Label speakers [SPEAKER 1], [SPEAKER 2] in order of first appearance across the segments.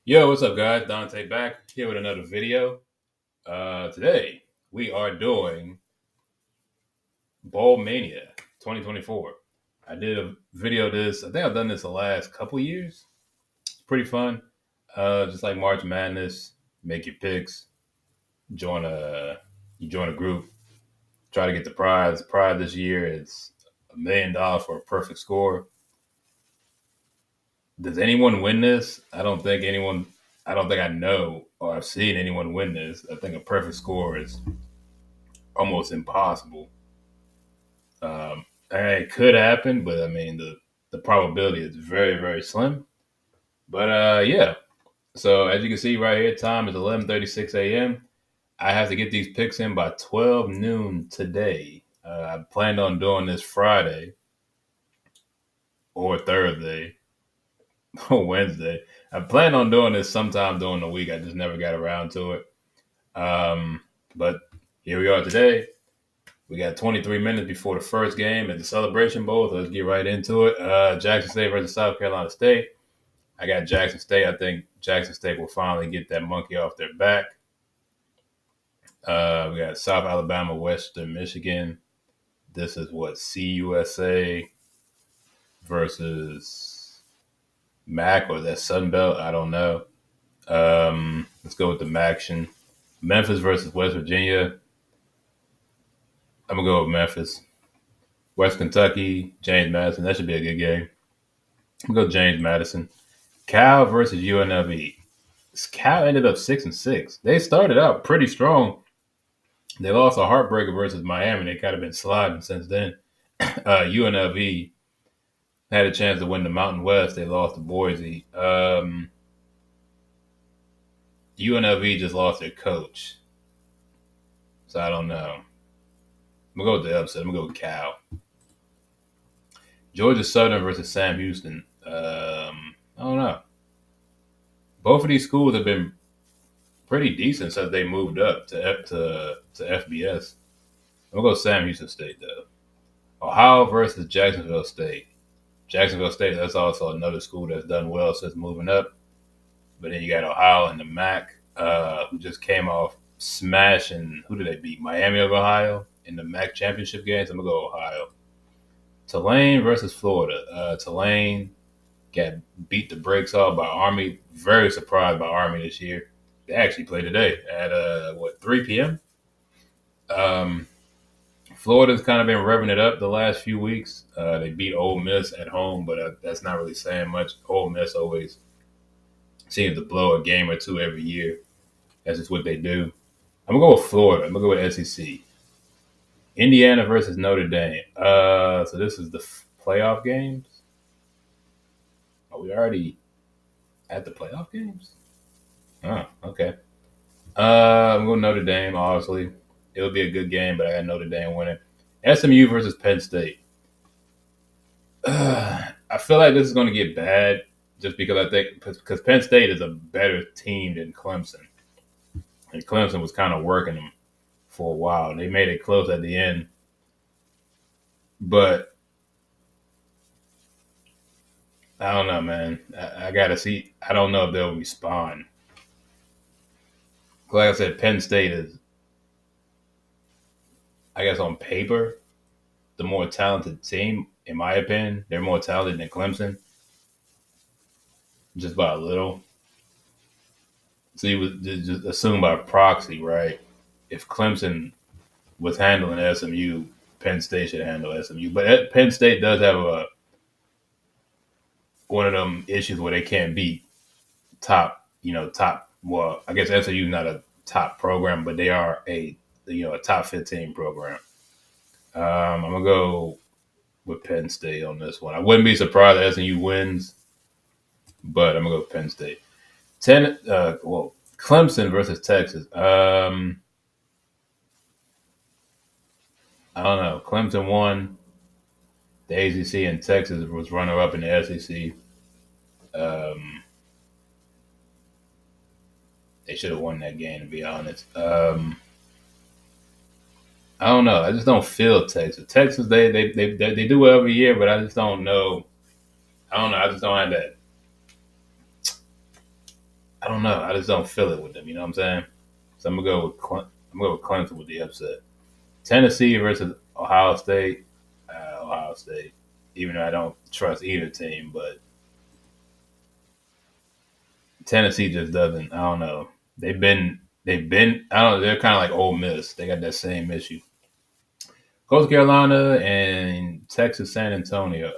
[SPEAKER 1] Yo, what's up, guys? Dante back here with another video. Today we are doing Mania 2024. I did a video of this. I think I've done this the last couple years. It's pretty fun. Just like March Madness, make your picks, join a you join a group, try to get the prize. Prize this year is $1 million for a perfect score. Does anyone win this? I don't think anyone. I don't think I know or I've seen anyone win this. I think a perfect score is almost impossible. It could happen, but I mean the probability is very slim. But yeah. So as you can see right here, time is 11:36 a.m. I have to get these picks in by 12 noon today. I planned on doing this Friday or Thursday or Wednesday. I planned on doing this sometime during the week. I just never got around to it. But here we are today. We got 23 minutes before the first game at the Celebration Bowl. So let's get right into it. Jackson State versus South Carolina State. I got Jackson State. I think Jackson State will finally get that monkey off their back. We got South Alabama, Western Michigan. This is what CUSA versus MAC or that Sun Belt. I don't know. Let's go with the MACtion. Memphis versus West Virginia. I'm gonna go with Memphis. West Kentucky, James Madison. That should be a good game. I'm gonna go James Madison. Cal versus UNLV. Cal ended up 6-6. They started out pretty strong. They lost a heartbreaker versus Miami. They kind of been sliding since then. UNLV had a chance to win the Mountain West. They lost to Boise. UNLV just lost their coach. So I don't know. I'm going to go with the upset. I'm going to go with Cal. Georgia Southern versus Sam Houston. I don't know. Both of these schools have been pretty decent since they moved up to FBS. I'm going to go Sam Houston State, though. Ohio versus Jacksonville State. Jacksonville State, that's also another school that's done well since moving up. But then you got Ohio and the MAC, who just came off smashing, who did they beat? Miami of Ohio in the MAC championship games. I'm going to go Ohio. Tulane versus Florida. Tulane got beat the brakes off by Army. Very surprised by Army this year. They actually play today at 3 p.m. Florida's kind of been revving it up the last few weeks. They beat Ole Miss at home, but that's not really saying much. Ole Miss always seems to blow a game or two every year. That's just what they do. I'm gonna go with Florida. I'm gonna go with SEC. Indiana versus Notre Dame. So this is the playoff games. Are we already at the playoff games? Oh, okay. I'm going Notre Dame, obviously. It'll be a good game, but I got Notre Dame winning. SMU versus Penn State. I feel like this is going to get bad just because I think because Penn State is a better team than Clemson. And Clemson was kind of working them for a while. They made it close at the end. But I don't know, man. I got to see. I don't know if they'll respond. Like I said, Penn State is, I guess, on paper, the more talented team, in my opinion. They're more talented than Clemson, just by a little. So you would just assume by proxy, right? If Clemson was handling SMU, Penn State should handle SMU. But Penn State does have one of them issues where they can't beat top. Well, I guess SMU is not a top program, but they are a top 15 program. I'm gonna go with Penn State on this one. I wouldn't be surprised if SMU wins, but I'm gonna go with Penn State. Clemson versus Texas. I don't know. Clemson won the ACC, and Texas was runner up in the SEC. They should have won that game, to be honest. I don't know. I just don't feel Texas. Texas, they do it every year, but I just don't know. I don't know. I just don't have that. I don't know. I just don't feel it with them. You know what I'm saying? So I'm gonna go with Clemson with the upset. Tennessee versus Ohio State. Ohio State. Even though I don't trust either team, but Tennessee just doesn't. I don't know. They've been. I don't know. They're kind of like Ole Miss. They got that same issue. Coastal Carolina and Texas San Antonio.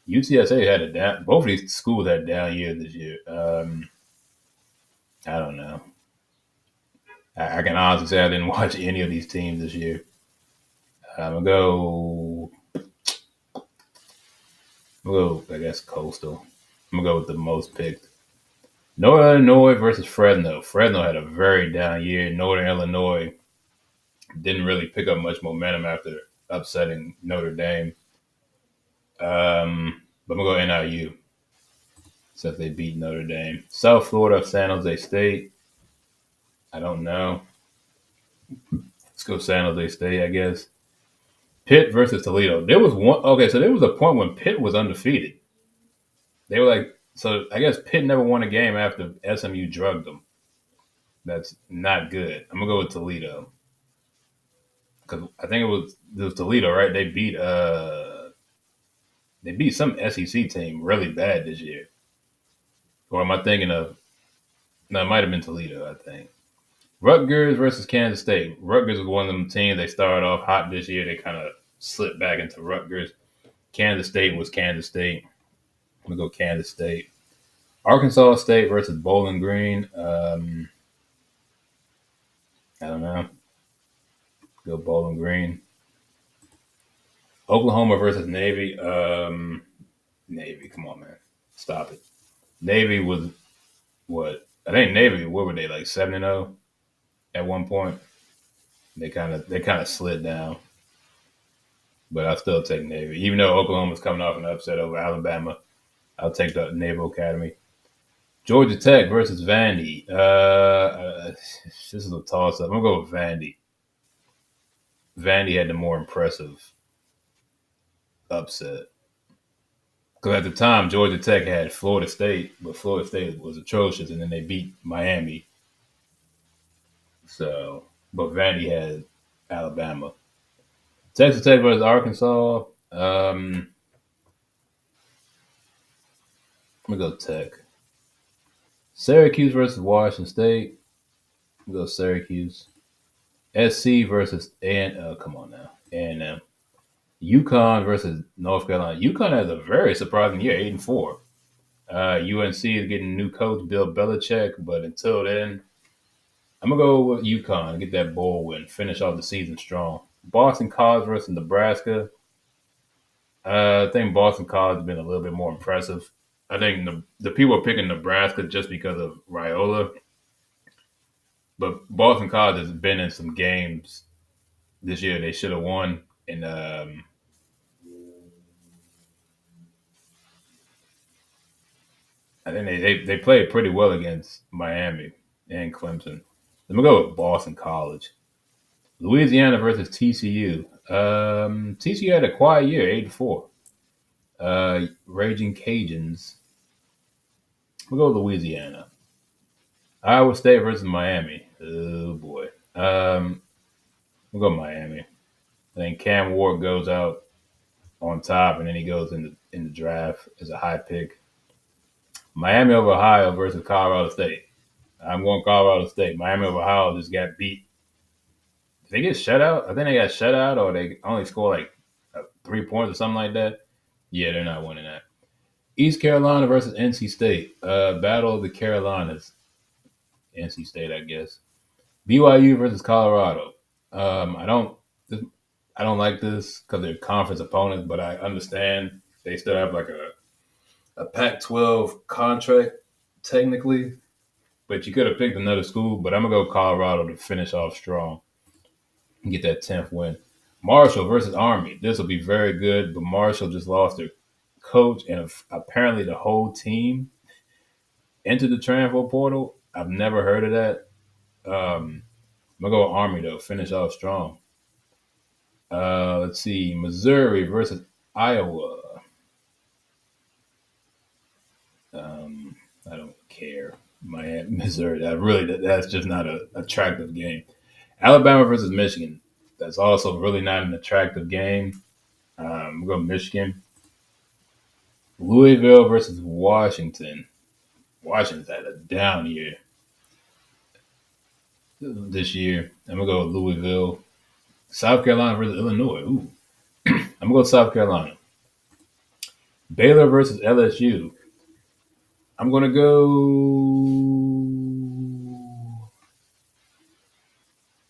[SPEAKER 1] UTSA had a down. Both of these schools had down year this year. I don't know. I can honestly say I didn't watch any of these teams this year. I'm gonna go. I guess Coastal. I'm gonna go with the most picked. Northern Illinois versus Fresno. Fresno had a very down year. Northern Illinois didn't really pick up much momentum after upsetting Notre Dame. But I'm gonna go NIU since they beat Notre Dame. South Florida, San Jose State. I don't know. Let's go San Jose State, I guess. Pitt versus Toledo. There was one. Okay, so there was a point when Pitt was undefeated. They were like, so I guess Pitt never won a game after SMU drugged them. That's not good. I'm gonna go with Toledo because I think it was Toledo, right? They beat some SEC team really bad this year. Or am I thinking of? No, it might have been Toledo. I think Rutgers versus Kansas State. Rutgers was one of them teams. They started off hot this year. They kind of slipped back into Rutgers. Kansas State was Kansas State. I'm gonna go Kansas State. Arkansas State versus Bowling Green. I don't know. Go Bowling Green. Oklahoma versus Navy. Navy, come on, man, stop it. Navy was what? I think Navy. What were they like 7-0 at one point? They kind of slid down, but I still take Navy, even though Oklahoma's coming off an upset over Alabama. I'll take the Naval Academy. Georgia Tech versus Vandy. This is a toss up. I'm gonna go with Vandy. Vandy had the more impressive upset. Because at the time, Georgia Tech had Florida State, but Florida State was atrocious, and then they beat Miami. So, but Vandy had Alabama. Texas Tech versus Arkansas. I'm gonna go Tech. Syracuse versus Washington State. I'm gonna go Syracuse. SC versus and come on now, and UConn versus North Carolina. UConn has a very surprising year, 8-4. UNC is getting a new coach, Bill Belichick, but until then, I'm gonna go with UConn and get that bowl win, finish off the season strong. Boston College versus Nebraska. I think Boston College has been a little bit more impressive. I think the people are picking Nebraska just because of Raiola, but Boston College has been in some games this year they should have won, and I think they played pretty well against Miami and Clemson. Let me go with Boston College. Louisiana versus TCU. TCU had a quiet year, 8-4. Raging Cajuns. We'll go with Louisiana. Iowa State versus Miami. Oh boy. We'll go Miami. I think Cam Ward goes out on top, and then he goes in the draft as a high pick. Miami of Ohio versus Colorado State. I'm going Colorado State. Miami of Ohio just got beat. Did they get shut out? I think they got shut out, or they only scored like 3 points or something like that. Yeah, they're not winning that. East Carolina versus NC State. Battle of the Carolinas. NC State, I guess. BYU versus Colorado. I don't like this because they're conference opponents, but I understand they still have like a Pac-12 contract technically. But you could have picked another school. But I'm gonna go Colorado to finish off strong and get that 10th win. Marshall versus Army. This will be very good, but Marshall just lost their coach and apparently the whole team entered the transfer portal. I've never heard of that. I'm gonna go with Army though. Finish off strong. Let's see, Missouri versus Iowa. I don't care. Miami, Missouri. That's just not an attractive game. Alabama versus Michigan. That's also really not an attractive game. We're going Michigan. Louisville versus Washington. Washington's had a down year this year. I'm gonna go with Louisville. South Carolina versus Illinois. Ooh, I'm gonna go South Carolina. Baylor versus LSU. I'm gonna go.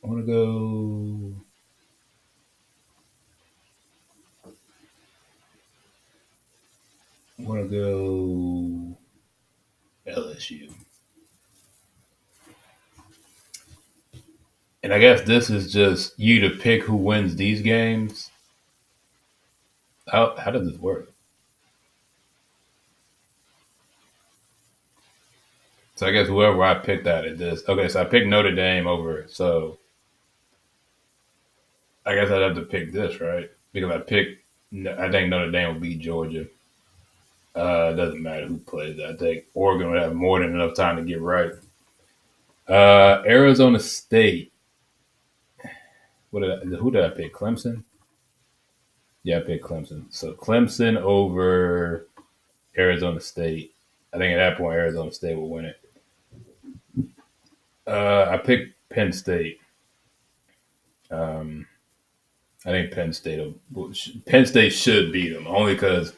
[SPEAKER 1] I'm gonna go. I'm gonna go LSU. And I guess this is just you to pick who wins these games. How does this work? So I guess whoever I picked out of this. Okay, so I picked Notre Dame over. So I guess I'd have to pick this, right? Because I picked. I think Notre Dame will beat Georgia. It doesn't matter who plays. I think Oregon would have more than enough time to get right. Arizona State. Who did I pick? Clemson. Yeah, I picked Clemson. So Clemson over Arizona State. I think at that point Arizona State will win it. I picked Penn State. Um, I think Penn State should beat them only because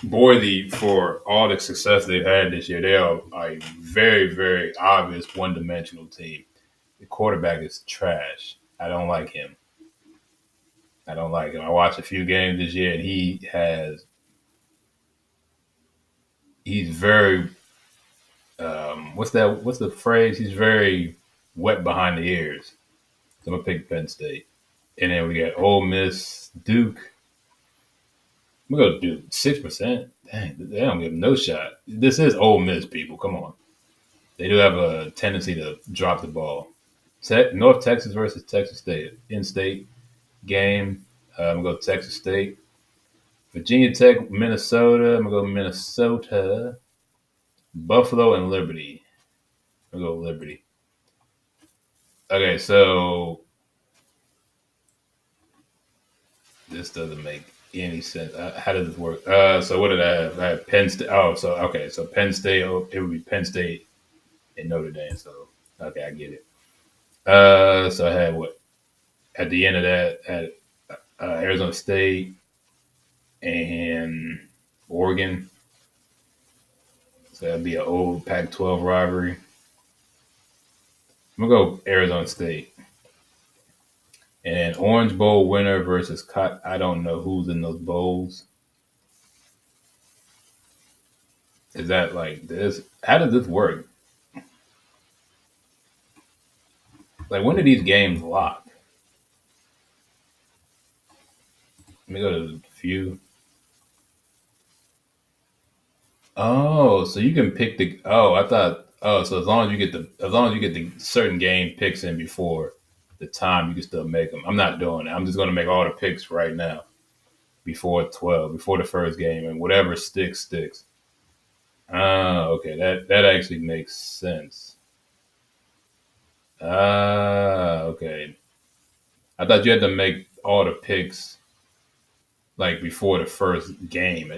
[SPEAKER 1] Boise, for all the success they've had this year, they are a very, very obvious one-dimensional team. The quarterback is trash. I don't like him. I don't like him. I watched a few games this year, and he's very what's that? What's the phrase? He's very wet behind the ears. So I'm gonna pick Penn State, and then we got Ole Miss, Duke. I'm gonna go Duke 6%. Dang, they don't give him no shot. This is Ole Miss, people. Come on, they do have a tendency to drop the ball. North Texas versus Texas State, in-state game. I'm gonna go Texas State. Virginia Tech, Minnesota. I'm gonna go Minnesota. Buffalo and Liberty. I'm gonna go Liberty. Okay, so this doesn't make any sense. How does this work? So what did I have? I had Penn State. Oh, so okay, so Penn State. It would be Penn State and Notre Dame. So okay, I get it. So I had what at the end of that at Arizona State and Oregon. So that'd be an old Pac-12 rivalry. I'm gonna go Arizona State. And then Orange Bowl winner versus I don't know who's in those bowls. Is that like this? How does this work? Like when do these games lock? Let me go to the few. Oh, so you can pick the. Oh, I thought. Oh, so as long as you get the certain game picks in before the time, you can still make them. I'm not doing it. I'm just going to make all the picks right now before 12, before the first game, and whatever sticks sticks. Ah, okay, that actually makes sense. Ah, okay. I thought you had to make all the picks like before the first game,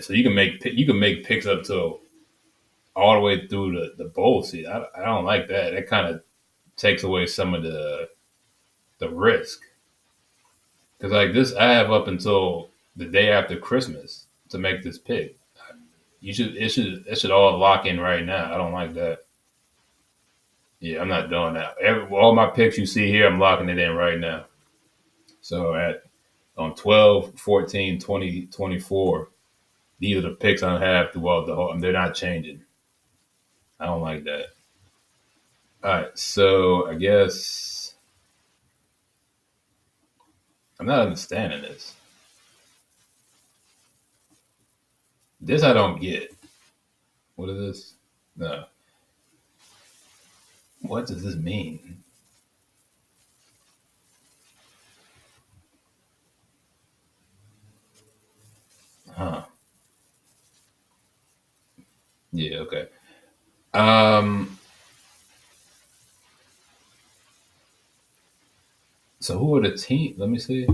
[SPEAKER 1] so you can make picks up till all the way through the bowl season. I don't like that. That kind of takes away some of the risk because like this, I have up until the day after Christmas to make this pick. It should all lock in right now. I don't like that. Yeah, I'm not doing that. All my picks you see here, I'm locking it in right now. So at on 12, 14, 20, 24, these are the picks I have throughout the whole. They're not changing. I don't like that. All right, so I guess I'm not understanding this. This I don't get. What is this? No. What does this mean? Huh. Yeah, okay. Um. So who are the team? Let me see.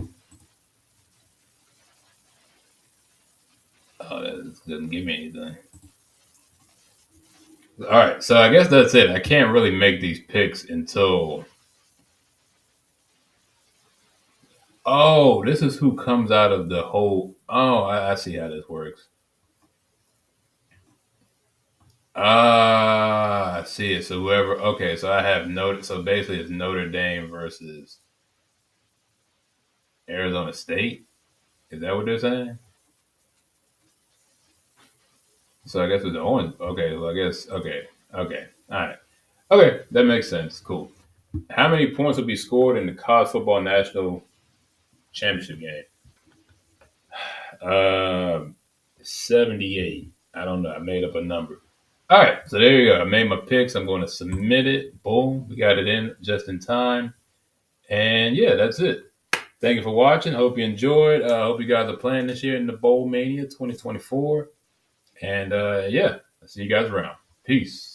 [SPEAKER 1] Oh, that doesn't give me anything. All right, so I guess that's it. I can't really make these picks until. Oh, this is who comes out of the whole. Oh, I see how this works. Ah, I see it. So whoever. Okay, so I have Notre. So basically, it's Notre Dame versus Arizona State. Is that what they're saying? So I guess it's the Owens. Okay, well I guess. Okay, okay, all right. Okay, that makes sense. Cool. How many points will be scored in the college football national championship game? 78. I don't know. I made up a number. All right, so there you go. I made my picks. I'm going to submit it. Boom, we got it in just in time. And yeah, that's it. Thank you for watching. Hope you enjoyed. Hope you guys are playing this year in the Bowl Mania 2024. And yeah, I'll see you guys around. Peace.